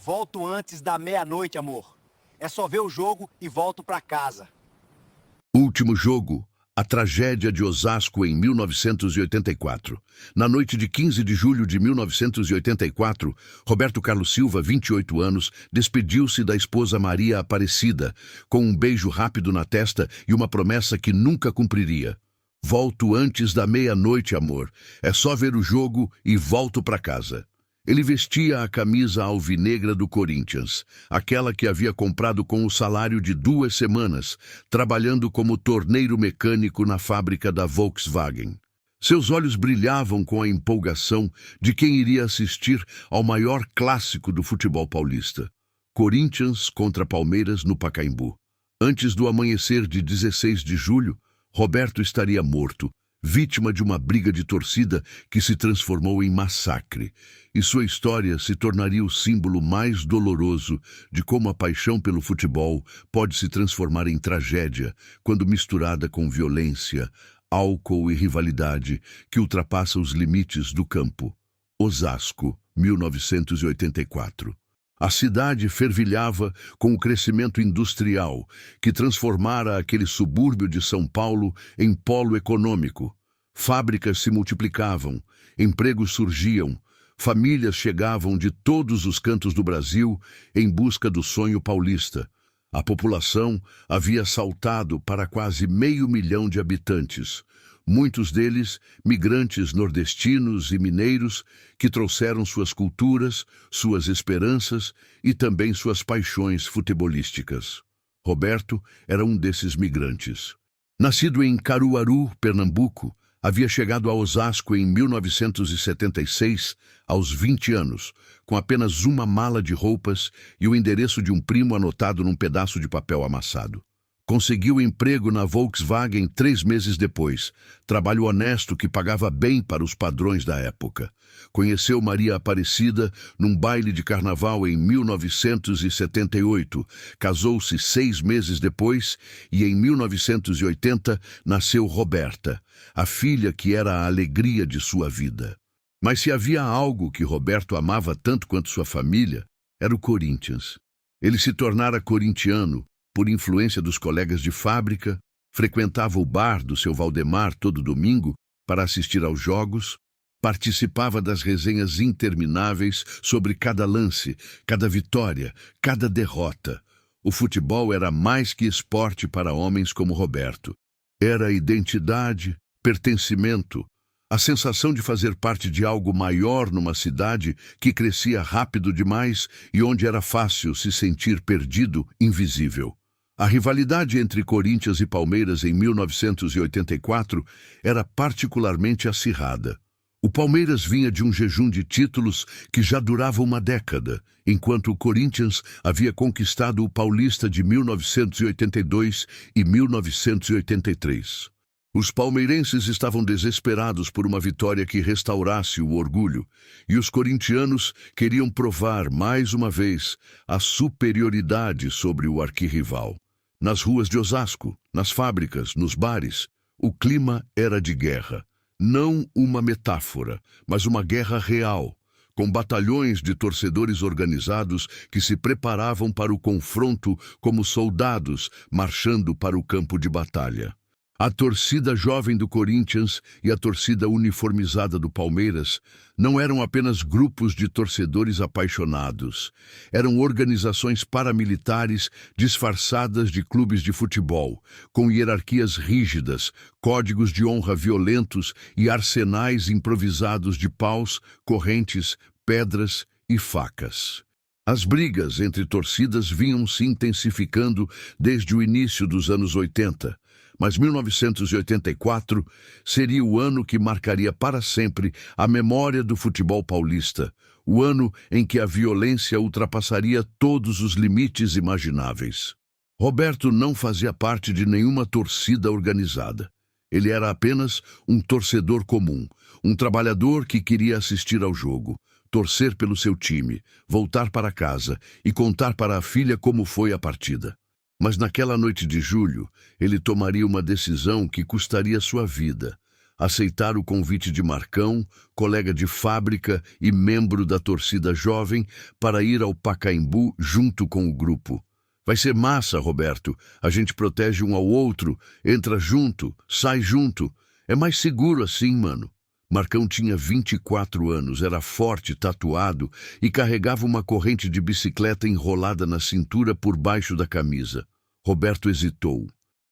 Volto antes da meia-noite, amor. É só ver o jogo e volto pra casa. Último jogo, a tragédia de Osasco em 1984. Na noite de 15 de julho de 1984, Roberto Carlos Silva, 28 anos, despediu-se da esposa Maria Aparecida, com um beijo rápido na testa e uma promessa que nunca cumpriria. Volto antes da meia-noite, amor. É só ver o jogo e volto para casa. Ele vestia a camisa alvinegra do Corinthians, aquela que havia comprado com o salário de 2 semanas, trabalhando como torneiro mecânico na fábrica da Volkswagen. Seus olhos brilhavam com a empolgação de quem iria assistir ao maior clássico do futebol paulista. Corinthians contra Palmeiras no Pacaembu. Antes do amanhecer de 16 de julho, Roberto estaria morto, vítima de uma briga de torcida que se transformou em massacre, e sua história se tornaria o símbolo mais doloroso de como a paixão pelo futebol pode se transformar em tragédia quando misturada com violência, álcool e rivalidade que ultrapassa os limites do campo. Osasco, 1984. A cidade fervilhava com o crescimento industrial que transformara aquele subúrbio de São Paulo em polo econômico. Fábricas se multiplicavam, empregos surgiam, famílias chegavam de todos os cantos do Brasil em busca do sonho paulista. A população havia saltado para quase 500 mil de habitantes. Muitos deles migrantes nordestinos e mineiros que trouxeram suas culturas, suas esperanças e também suas paixões futebolísticas. Roberto era um desses migrantes. Nascido em Caruaru, Pernambuco, havia chegado a Osasco em 1976, aos 20 anos, com apenas uma mala de roupas e o endereço de um primo anotado num pedaço de papel amassado. Conseguiu emprego na Volkswagen 3 meses depois, trabalho honesto que pagava bem para os padrões da época. Conheceu Maria Aparecida num baile de carnaval em 1978, casou-se 6 meses depois e em 1980 nasceu Roberta, a filha que era a alegria de sua vida. Mas se havia algo que Roberto amava tanto quanto sua família, era o Corinthians. Ele se tornara corintiano, por influência dos colegas de fábrica, frequentava o bar do seu Valdemar todo domingo para assistir aos jogos, participava das resenhas intermináveis sobre cada lance, cada vitória, cada derrota. O futebol era mais que esporte para homens como Roberto. Era identidade, pertencimento, a sensação de fazer parte de algo maior numa cidade que crescia rápido demais e onde era fácil se sentir perdido, invisível. A rivalidade entre Corinthians e Palmeiras em 1984 era particularmente acirrada. O Palmeiras vinha de um jejum de títulos que já durava uma década, enquanto o Corinthians havia conquistado o Paulista de 1982 e 1983. Os palmeirenses estavam desesperados por uma vitória que restaurasse o orgulho, e os corintianos queriam provar, mais uma vez, a superioridade sobre o arquirrival. Nas ruas de Osasco, nas fábricas, nos bares, o clima era de guerra. Não uma metáfora, mas uma guerra real, com batalhões de torcedores organizados que se preparavam para o confronto como soldados marchando para o campo de batalha. A torcida jovem do Corinthians e a torcida uniformizada do Palmeiras não eram apenas grupos de torcedores apaixonados. Eram organizações paramilitares disfarçadas de clubes de futebol, com hierarquias rígidas, códigos de honra violentos e arsenais improvisados de paus, correntes, pedras e facas. As brigas entre torcidas vinham se intensificando desde o início dos anos 80. Mas 1984 seria o ano que marcaria para sempre a memória do futebol paulista, o ano em que a violência ultrapassaria todos os limites imagináveis. Roberto não fazia parte de nenhuma torcida organizada. Ele era apenas um torcedor comum, um trabalhador que queria assistir ao jogo, torcer pelo seu time, voltar para casa e contar para a filha como foi a partida. Mas naquela noite de julho, ele tomaria uma decisão que custaria sua vida. aceitar o convite de Marcão, colega de fábrica e membro da torcida jovem, para ir ao Pacaembu junto com o grupo. Vai ser massa, Roberto. A gente protege um ao outro, entra junto, sai junto. É mais seguro assim, mano. Marcão tinha 24 anos, era forte, tatuado e carregava uma corrente de bicicleta enrolada na cintura por baixo da camisa. Roberto hesitou.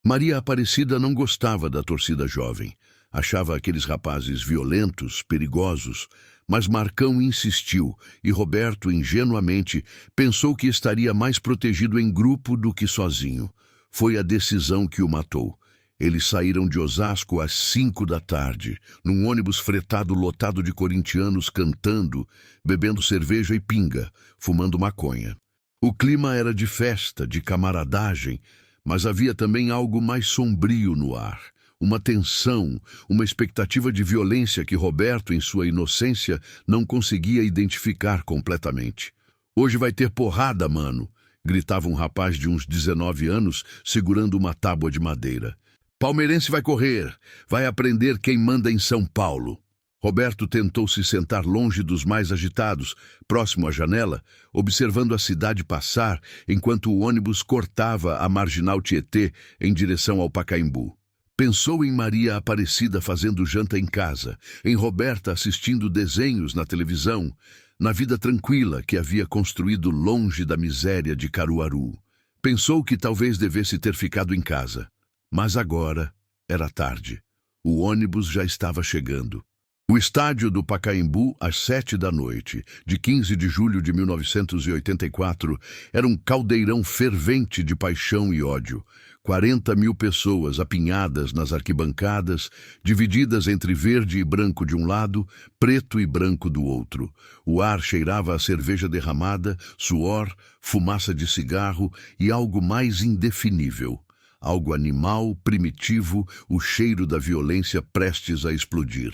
Maria Aparecida não gostava da torcida jovem. Achava aqueles rapazes violentos, perigosos, mas Marcão insistiu e Roberto, ingenuamente, pensou que estaria mais protegido em grupo do que sozinho. Foi a decisão que o matou. Eles saíram de Osasco às 5 da tarde, num ônibus fretado lotado de corintianos cantando, bebendo cerveja e pinga, fumando maconha. O clima era de festa, de camaradagem, mas havia também algo mais sombrio no ar. Uma tensão, uma expectativa de violência que Roberto, em sua inocência, não conseguia identificar completamente. "Hoje vai ter porrada, mano", gritava um rapaz de uns 19 anos, segurando uma tábua de madeira. "Palmeirense vai correr, vai aprender quem manda em São Paulo." Roberto tentou se sentar longe dos mais agitados, próximo à janela, observando a cidade passar, enquanto o ônibus cortava a Marginal Tietê em direção ao Pacaembu. Pensou em Maria Aparecida fazendo janta em casa, em Roberta assistindo desenhos na televisão, na vida tranquila que havia construído longe da miséria de Caruaru. Pensou que talvez devesse ter ficado em casa. Mas agora era tarde. O ônibus já estava chegando. O estádio do Pacaembu, às 7 da noite, de 15 de julho de 1984, era um caldeirão fervente de paixão e ódio. 40 mil pessoas apinhadas nas arquibancadas, divididas entre verde e branco de um lado, preto e branco do outro. O ar cheirava a cerveja derramada, suor, fumaça de cigarro e algo mais indefinível. Algo animal, primitivo, o cheiro da violência prestes a explodir.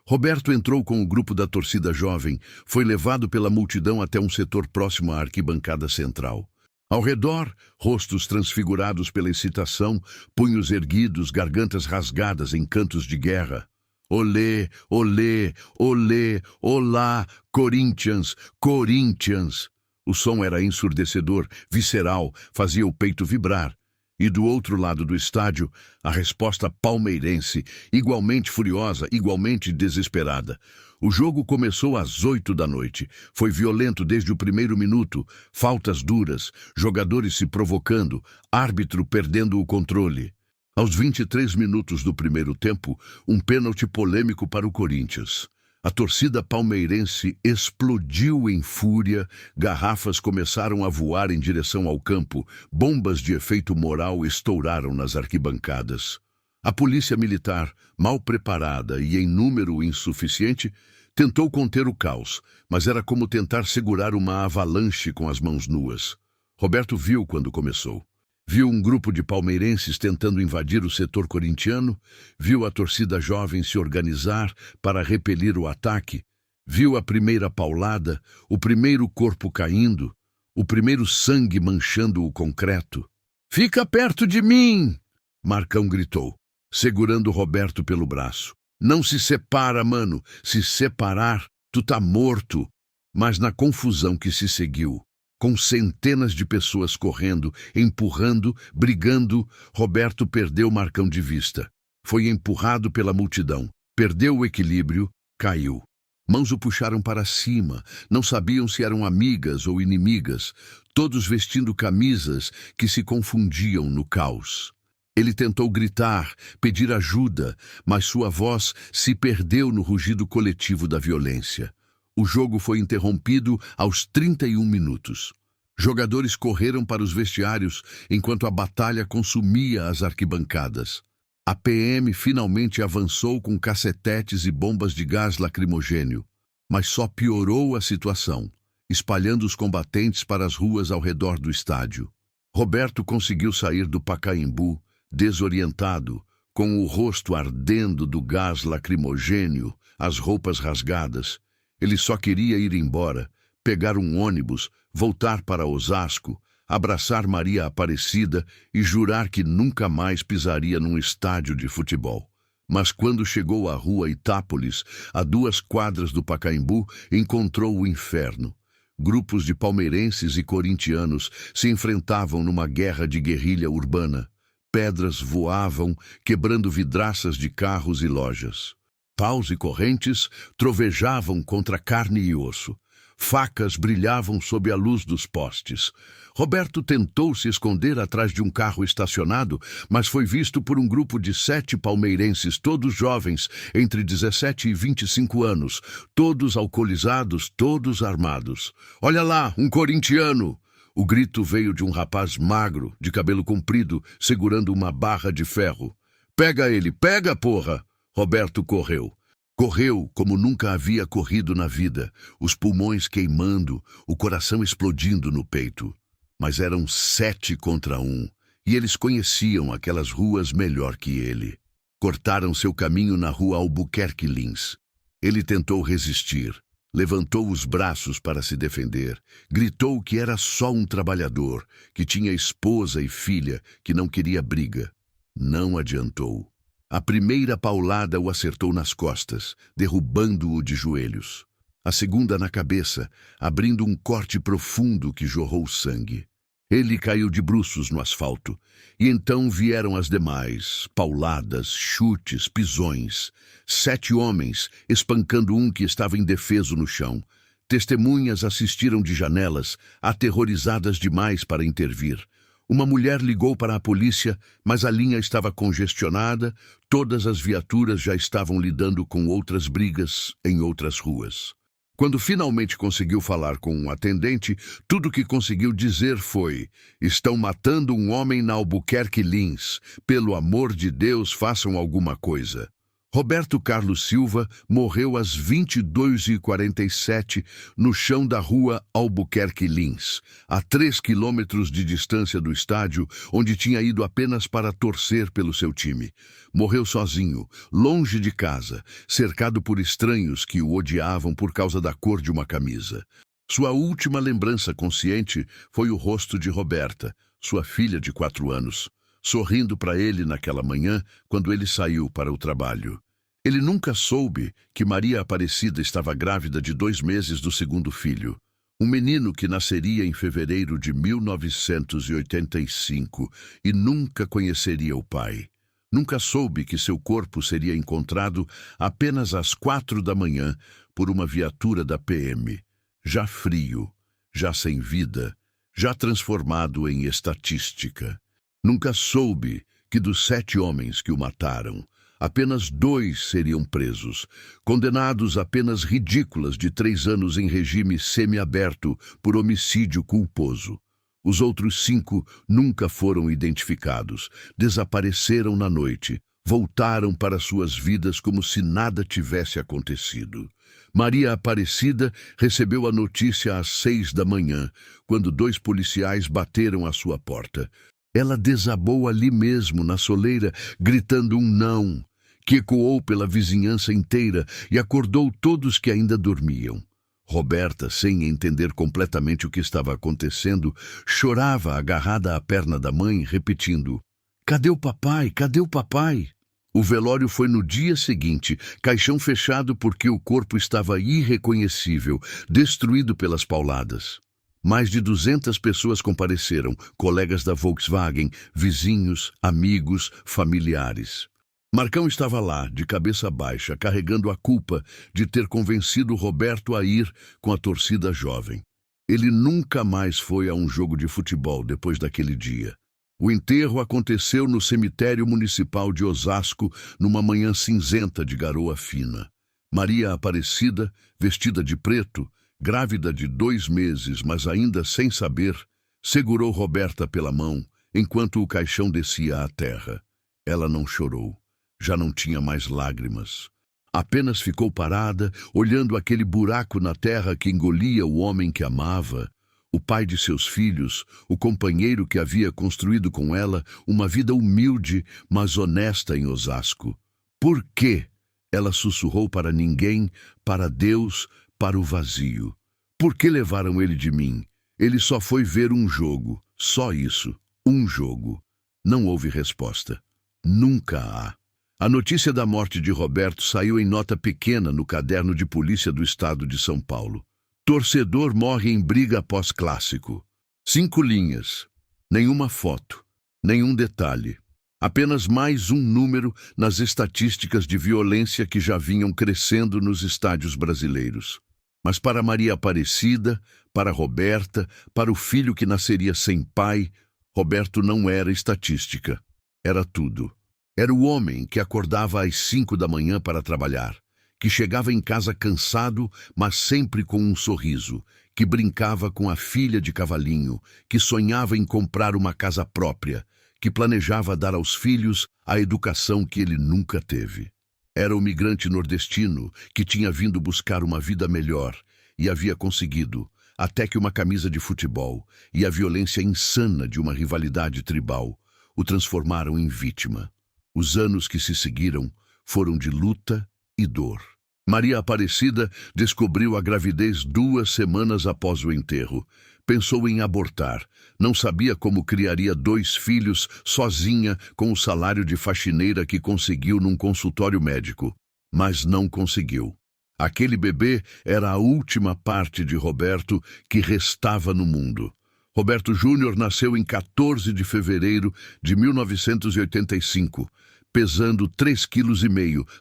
Roberto entrou com o grupo da torcida jovem, foi levado pela multidão até um setor próximo à arquibancada central. Ao redor, rostos transfigurados pela excitação, punhos erguidos, gargantas rasgadas em cantos de guerra. "Olê, olê, olê, olá, Corinthians, Corinthians!" O som era ensurdecedor, visceral, fazia o peito vibrar. E do outro lado do estádio, a resposta palmeirense, igualmente furiosa, igualmente desesperada. O jogo começou às 8 da noite. Foi violento desde o primeiro minuto, faltas duras, jogadores se provocando, árbitro perdendo o controle. Aos 23 minutos do primeiro tempo, um pênalti polêmico para o Corinthians. A torcida palmeirense explodiu em fúria, garrafas começaram a voar em direção ao campo, bombas de efeito moral estouraram nas arquibancadas. A polícia militar, mal preparada e em número insuficiente, tentou conter o caos, mas era como tentar segurar uma avalanche com as mãos nuas. Roberto viu quando começou. Viu um grupo de palmeirenses tentando invadir o setor corintiano, viu a torcida jovem se organizar para repelir o ataque, viu a primeira paulada, o primeiro corpo caindo, o primeiro sangue manchando o concreto. "Fica perto de mim!" Marcão gritou, segurando Roberto pelo braço. "Não se separa, mano. Se separar, tu tá morto." Mas na confusão que se seguiu, com centenas de pessoas correndo, empurrando, brigando, Roberto perdeu Marcão de vista. Foi empurrado pela multidão, perdeu o equilíbrio, caiu. Mãos o puxaram para cima, não sabiam se eram amigas ou inimigas, todos vestindo camisas que se confundiam no caos. Ele tentou gritar, pedir ajuda, mas sua voz se perdeu no rugido coletivo da violência. O jogo foi interrompido aos 31 minutos. Jogadores correram para os vestiários enquanto a batalha consumia as arquibancadas. A PM finalmente avançou com cacetetes e bombas de gás lacrimogênio, mas só piorou a situação, espalhando os combatentes para as ruas ao redor do estádio. Roberto conseguiu sair do Pacaembu, desorientado, com o rosto ardendo do gás lacrimogênio, as roupas rasgadas. Ele só queria ir embora, pegar um ônibus, voltar para Osasco, abraçar Maria Aparecida e jurar que nunca mais pisaria num estádio de futebol. Mas quando chegou à rua Itápolis, a 2 quadras do Pacaembu, encontrou o inferno. Grupos de palmeirenses e corintianos se enfrentavam numa guerra de guerrilha urbana. Pedras voavam, quebrando vidraças de carros e lojas. Paus e correntes trovejavam contra carne e osso. Facas brilhavam sob a luz dos postes. Roberto tentou se esconder atrás de um carro estacionado, mas foi visto por um grupo de 7 palmeirenses, todos jovens, entre 17 e 25 anos, todos alcoolizados, todos armados. "Olha lá, um corintiano!" O grito veio de um rapaz magro, de cabelo comprido, segurando uma barra de ferro. "Pega ele, pega, porra!" Roberto correu. Correu como nunca havia corrido na vida, os pulmões queimando, o coração explodindo no peito. Mas eram 7 contra 1, e eles conheciam aquelas ruas melhor que ele. Cortaram seu caminho na rua Albuquerque Lins. Ele tentou resistir, levantou os braços para se defender, gritou que era só um trabalhador, que tinha esposa e filha, que não queria briga. Não adiantou. A primeira paulada o acertou nas costas, derrubando-o de joelhos. A segunda na cabeça, abrindo um corte profundo que jorrou sangue. Ele caiu de bruços no asfalto, e então vieram as demais, pauladas, chutes, pisões. 7 homens, espancando um que estava indefeso no chão. Testemunhas assistiram de janelas, aterrorizadas demais para intervir. Uma mulher ligou para a polícia, mas a linha estava congestionada, todas as viaturas já estavam lidando com outras brigas em outras ruas. Quando finalmente conseguiu falar com um atendente, tudo que conseguiu dizer foi: "Estão matando um homem na Albuquerque Lins. Pelo amor de Deus, façam alguma coisa." Roberto Carlos Silva morreu às 22h47 no chão da rua Albuquerque Lins, a 3 quilômetros de distância do estádio, onde tinha ido apenas para torcer pelo seu time. Morreu sozinho, longe de casa, cercado por estranhos que o odiavam por causa da cor de uma camisa. Sua última lembrança consciente foi o rosto de Roberta, sua filha de 4 anos, sorrindo para ele naquela manhã quando ele saiu para o trabalho. Ele nunca soube que Maria Aparecida estava grávida de 2 meses do segundo filho, um menino que nasceria em fevereiro de 1985 e nunca conheceria o pai. Nunca soube que seu corpo seria encontrado apenas às 4 da manhã por uma viatura da PM, já frio, já sem vida, já transformado em estatística. Nunca soube que dos 7 homens que o mataram, apenas 2 seriam presos, condenados a penas ridículas de 3 anos em regime semiaberto por homicídio culposo. Os outros 5 nunca foram identificados, desapareceram na noite, voltaram para suas vidas como se nada tivesse acontecido. Maria Aparecida recebeu a notícia às 6 da manhã, quando 2 policiais bateram à sua porta. Ela desabou ali mesmo, na soleira, gritando um não, que ecoou pela vizinhança inteira e acordou todos que ainda dormiam. Roberta, sem entender completamente o que estava acontecendo, chorava agarrada à perna da mãe, repetindo: "Cadê o papai? Cadê o papai?" O velório foi no dia seguinte, caixão fechado porque o corpo estava irreconhecível, destruído pelas pauladas. Mais de 200 pessoas compareceram, colegas da Volkswagen, vizinhos, amigos, familiares. Marcão estava lá, de cabeça baixa, carregando a culpa de ter convencido Roberto a ir com a torcida jovem. Ele nunca mais foi a um jogo de futebol depois daquele dia. O enterro aconteceu no cemitério municipal de Osasco, numa manhã cinzenta de garoa fina. Maria Aparecida, vestida de preto, grávida de 2 meses, mas ainda sem saber, segurou Roberta pela mão, enquanto o caixão descia à terra. Ela não chorou. Já não tinha mais lágrimas. Apenas ficou parada, olhando aquele buraco na terra que engolia o homem que amava, o pai de seus filhos, o companheiro que havia construído com ela uma vida humilde, mas honesta em Osasco. Por quê? Ela sussurrou para ninguém, para Deus, para o vazio. Por que levaram ele de mim? Ele só foi ver um jogo, só isso, um jogo. Não houve resposta. Nunca há. A notícia da morte de Roberto saiu em nota pequena no caderno de polícia do estado de São Paulo. Torcedor morre em briga após clássico. 5 linhas. Nenhuma foto. Nenhum detalhe. Apenas mais um número nas estatísticas de violência que já vinham crescendo nos estádios brasileiros. Mas para Maria Aparecida, para Roberta, para o filho que nasceria sem pai, Roberto não era estatística. Era tudo. Era o homem que acordava às 5 da manhã para trabalhar, que chegava em casa cansado, mas sempre com um sorriso, que brincava com a filha de cavalinho, que sonhava em comprar uma casa própria, que planejava dar aos filhos a educação que ele nunca teve. Era o migrante nordestino que tinha vindo buscar uma vida melhor e havia conseguido, até que uma camisa de futebol e a violência insana de uma rivalidade tribal o transformaram em vítima. Os anos que se seguiram foram de luta e dor. Maria Aparecida descobriu a gravidez 2 semanas após o enterro. Pensou em abortar. Não sabia como criaria 2 filhos sozinha com o salário de faxineira que conseguiu num consultório médico. Mas não conseguiu. Aquele bebê era a última parte de Roberto que restava no mundo. Roberto Júnior nasceu em 14 de fevereiro de 1985, pesando 3,5 quilos,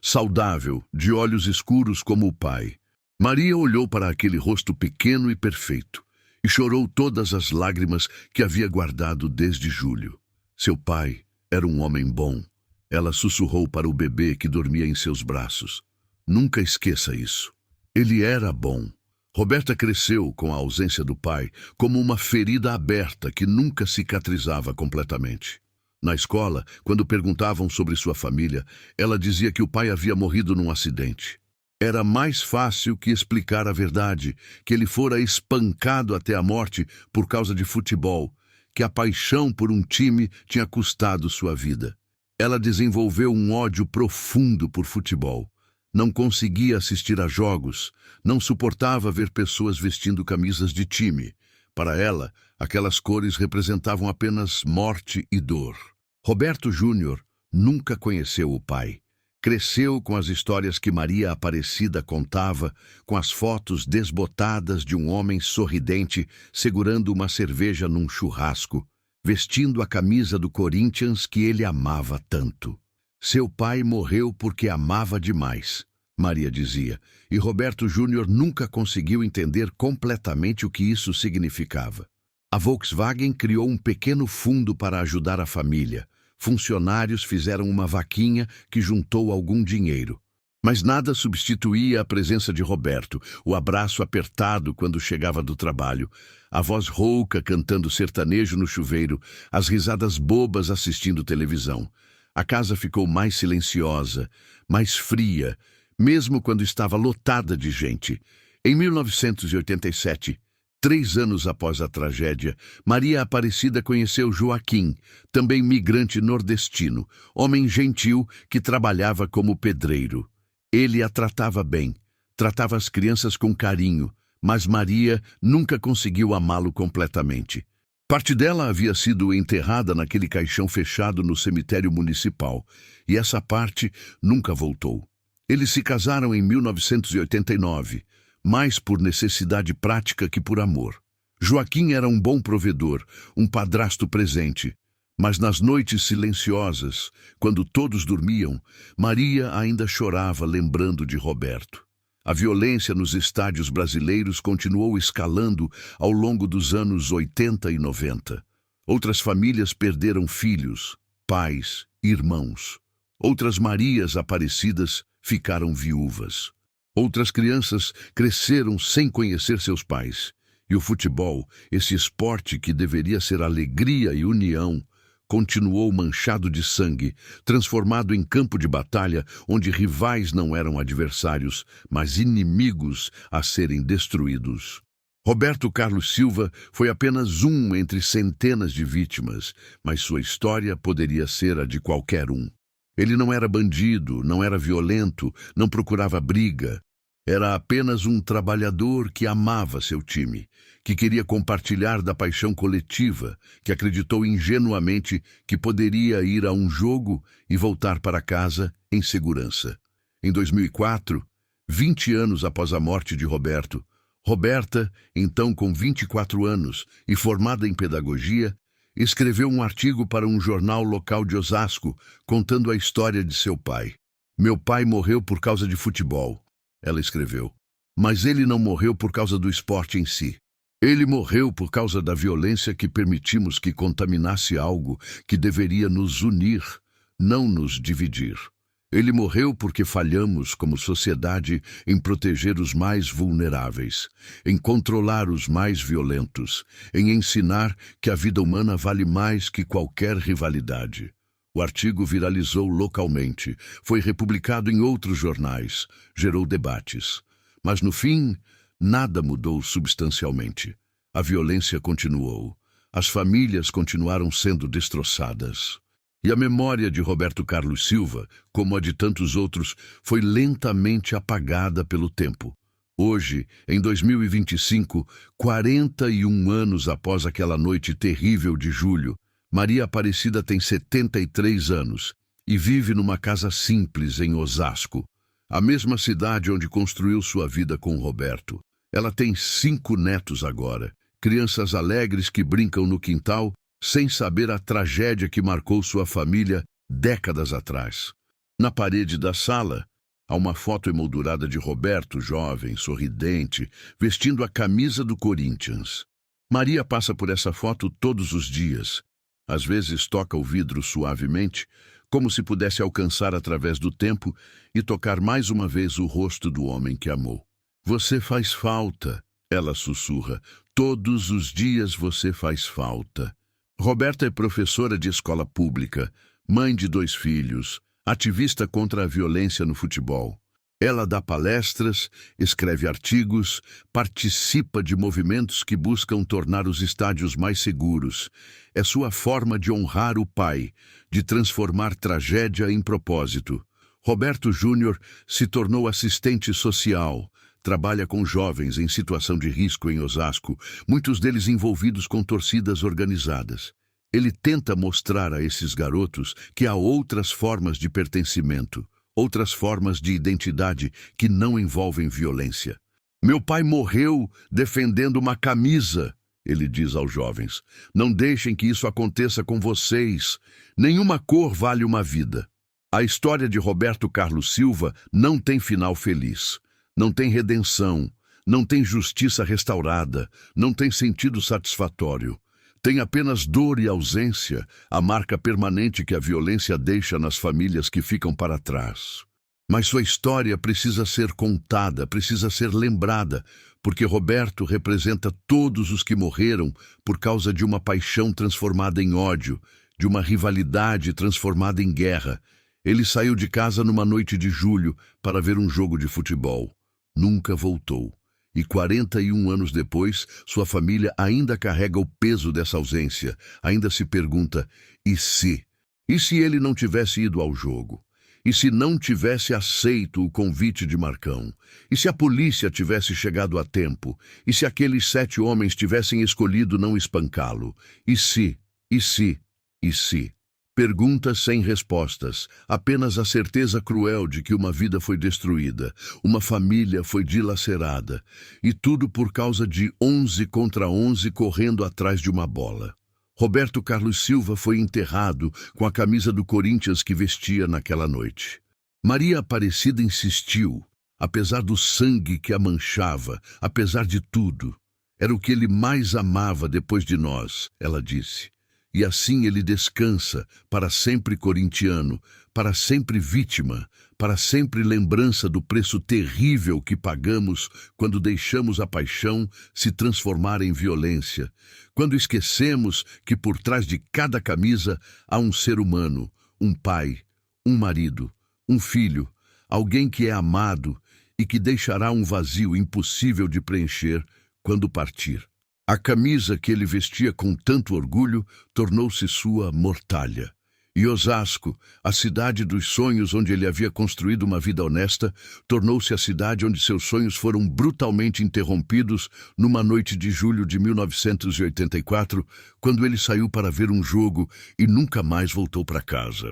saudável, de olhos escuros como o pai. Maria olhou para aquele rosto pequeno e perfeito e chorou todas as lágrimas que havia guardado desde julho. Seu pai era um homem bom. Ela sussurrou para o bebê que dormia em seus braços. Nunca esqueça isso. Ele era bom. Roberta cresceu com a ausência do pai como uma ferida aberta que nunca cicatrizava completamente. Na escola, quando perguntavam sobre sua família, ela dizia que o pai havia morrido num acidente. Era mais fácil que explicar a verdade, que ele fora espancado até a morte por causa de futebol, que a paixão por um time tinha custado sua vida. Ela desenvolveu um ódio profundo por futebol. Não conseguia assistir a jogos, não suportava ver pessoas vestindo camisas de time. Para ela, aquelas cores representavam apenas morte e dor. Roberto Júnior nunca conheceu o pai. Cresceu com as histórias que Maria Aparecida contava, com as fotos desbotadas de um homem sorridente segurando uma cerveja num churrasco, vestindo a camisa do Corinthians que ele amava tanto. Seu pai morreu porque amava demais, Maria dizia, e Roberto Júnior nunca conseguiu entender completamente o que isso significava. A Volkswagen criou um pequeno fundo para ajudar a família. Funcionários fizeram uma vaquinha que juntou algum dinheiro. Mas nada substituía a presença de Roberto, o abraço apertado quando chegava do trabalho, a voz rouca cantando sertanejo no chuveiro, as risadas bobas assistindo televisão. A casa ficou mais silenciosa, mais fria, mesmo quando estava lotada de gente. Em 1987, 3 anos após a tragédia, Maria Aparecida conheceu Joaquim, também migrante nordestino, homem gentil que trabalhava como pedreiro. Ele a tratava bem, tratava as crianças com carinho, mas Maria nunca conseguiu amá-lo completamente. Parte dela havia sido enterrada naquele caixão fechado no cemitério municipal, e essa parte nunca voltou. Eles se casaram em 1989, mais por necessidade prática que por amor. Joaquim era um bom provedor, um padrasto presente, mas nas noites silenciosas, quando todos dormiam, Maria ainda chorava lembrando de Roberto. A violência nos estádios brasileiros continuou escalando ao longo dos anos 80 e 90. Outras famílias perderam filhos, pais, irmãos. Outras Marias Aparecidas ficaram viúvas. Outras crianças cresceram sem conhecer seus pais. E o futebol, esse esporte que deveria ser alegria e união, continuou manchado de sangue, transformado em campo de batalha onde rivais não eram adversários, mas inimigos a serem destruídos. Roberto Carlos Silva foi apenas um entre centenas de vítimas, mas sua história poderia ser a de qualquer um. Ele não era bandido, não era violento, não procurava briga. Era apenas um trabalhador que amava seu time, que queria compartilhar da paixão coletiva, que acreditou ingenuamente que poderia ir a um jogo e voltar para casa em segurança. Em 2004, 20 anos após a morte de Roberto, Roberta, então com 24 anos e formada em pedagogia, escreveu um artigo para um jornal local de Osasco, contando a história de seu pai. "Meu pai morreu por causa de futebol", ela escreveu. "Mas ele não morreu por causa do esporte em si. Ele morreu por causa da violência que permitimos que contaminasse algo que deveria nos unir, não nos dividir. Ele morreu porque falhamos como sociedade em proteger os mais vulneráveis, em controlar os mais violentos, em ensinar que a vida humana vale mais que qualquer rivalidade." O artigo viralizou localmente, foi republicado em outros jornais, gerou debates. Mas no fim, nada mudou substancialmente. A violência continuou. As famílias continuaram sendo destroçadas. E a memória de Roberto Carlos Silva, como a de tantos outros, foi lentamente apagada pelo tempo. Hoje, em 2025, 41 anos após aquela noite terrível de julho, Maria Aparecida tem 73 anos e vive numa casa simples em Osasco, a mesma cidade onde construiu sua vida com Roberto. Ela tem 5 netos agora, crianças alegres que brincam no quintal, sem saber a tragédia que marcou sua família décadas atrás. Na parede da sala, há uma foto emoldurada de Roberto, jovem, sorridente, vestindo a camisa do Corinthians. Maria passa por essa foto todos os dias. Às vezes toca o vidro suavemente, como se pudesse alcançar através do tempo e tocar mais uma vez o rosto do homem que amou. "Você faz falta", ela sussurra. "Todos os dias você faz falta." Roberta é professora de escola pública, mãe de 2 filhos, ativista contra a violência no futebol. Ela dá palestras, escreve artigos, participa de movimentos que buscam tornar os estádios mais seguros. É sua forma de honrar o pai, de transformar tragédia em propósito. Roberto Júnior se tornou assistente social, trabalha com jovens em situação de risco em Osasco, muitos deles envolvidos com torcidas organizadas. Ele tenta mostrar a esses garotos que há outras formas de pertencimento, outras formas de identidade que não envolvem violência. "Meu pai morreu defendendo uma camisa", ele diz aos jovens. "Não deixem que isso aconteça com vocês. Nenhuma cor vale uma vida." A história de Roberto Carlos Silva não tem final feliz. Não tem redenção, não tem justiça restaurada, não tem sentido satisfatório. Tem apenas dor e ausência, a marca permanente que a violência deixa nas famílias que ficam para trás. Mas sua história precisa ser contada, precisa ser lembrada, porque Roberto representa todos os que morreram por causa de uma paixão transformada em ódio, de uma rivalidade transformada em guerra. Ele saiu de casa numa noite de julho para ver um jogo de futebol. Nunca voltou. E 41 anos depois, sua família ainda carrega o peso dessa ausência, ainda se pergunta, e se? E se ele não tivesse ido ao jogo? E se não tivesse aceito o convite de Marcão? E se a polícia tivesse chegado a tempo? E se aqueles 7 homens tivessem escolhido não espancá-lo? E se? E se? E se? Perguntas sem respostas, apenas a certeza cruel de que uma vida foi destruída, uma família foi dilacerada, e tudo por causa de 11 contra 11 correndo atrás de uma bola. Roberto Carlos Silva foi enterrado com a camisa do Corinthians que vestia naquela noite. Maria Aparecida insistiu, apesar do sangue que a manchava, apesar de tudo. Era o que ele mais amava depois de nós, ela disse. E assim ele descansa, para sempre corintiano, para sempre vítima, para sempre lembrança do preço terrível que pagamos quando deixamos a paixão se transformar em violência, quando esquecemos que por trás de cada camisa há um ser humano, um pai, um marido, um filho, alguém que é amado e que deixará um vazio impossível de preencher quando partir. A camisa que ele vestia com tanto orgulho tornou-se sua mortalha. E Osasco, a cidade dos sonhos onde ele havia construído uma vida honesta, tornou-se a cidade onde seus sonhos foram brutalmente interrompidos numa noite de julho de 1984, quando ele saiu para ver um jogo e nunca mais voltou para casa.